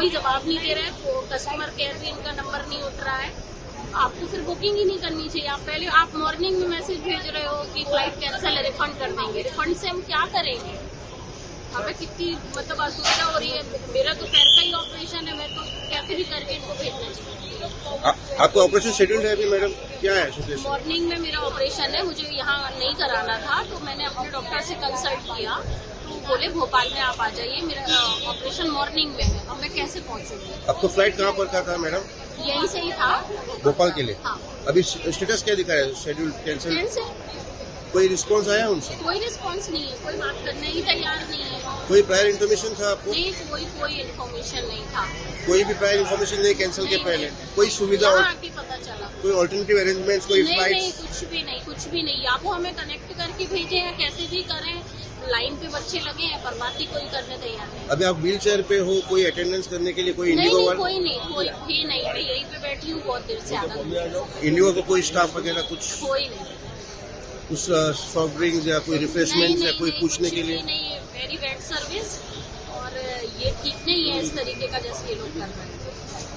कोई जवाब नहीं दे रहा है, कस्टमर केयर भी इनका नंबर नहीं उठ रहा है। आपको फिर बुकिंग ही नहीं करनी चाहिए। आप पहले आप मॉर्निंग में मैसेज भेज रहे हो कि फ्लाइट कैंसिल है, रिफंड कर देंगे। रिफंड से हम क्या करेंगे? हमें कितनी मतलब असुविधा हो रही है। मेरा तो पैर का ही ऑपरेशन है, मैं तो कैसे भी करके इनको भेजना चाहिए। आपका ऑपरेशन शेड्यूल है अभी मैडम, क्या है सिचुएशन? मॉर्निंग में मेरा ऑपरेशन है, मुझे यहाँ नहीं कराना था, तो मैंने अपने डॉक्टर से कंसल्ट किया, तो बोले भोपाल में आप आ जाइए, मेरा ऑपरेशन मॉर्निंग में है। अब मैं कैसे पहुँचूंगी? आपको फ्लाइट कहाँ पर का था मैडम? यहीं से ही था। भोपाल के लिए? हाँ। अभी स्टेटस क्या दिखा है? Schedule cancel? कैंसिल। कोई रिस्पांस आया उनसे? कोई रिस्पांस नहीं है, कोई बात करने ही तैयार नहीं है। कोई प्रायर इन्फॉर्मेशन था आपको? नहीं, कोई इन्फॉर्मेशन नहीं था। कोई भी प्रायर इन्फॉर्मेशन नहीं कैंसिल के पहले? कोई सुविधा यहाँ और आके पता चला। कोई ऑल्टरनेटिव अरेंजमेंट्स, कोई नहीं, फ्लाइट्स? कुछ भी नहीं। या वो हमें कनेक्ट करके भेजे या कैसे भी करें। लाइन पे बच्चे लगे हैं, पर बात ही कोई करने तैयार नहीं। अभी आप व्हील चेयर पे हो, कोई अटेंडेंस करने के लिए कोई नहीं, इंडिगो कोई भी नहीं। मैं यहीं पे बैठी हूँ बहुत देर से, आधा घंटा। इंडिगो का कोई स्टाफ वगैरह कुछ कोई नहीं। कुछ सॉफ्ट ड्रिंक्स या कोई रिफ्रेशमेंट्स या कोई पूछने के लिए? नहीं, वेरी बैड सर्विस, और ये ठीक नहीं है इस तरीके का जैसे ये लोग कर रहे हैं।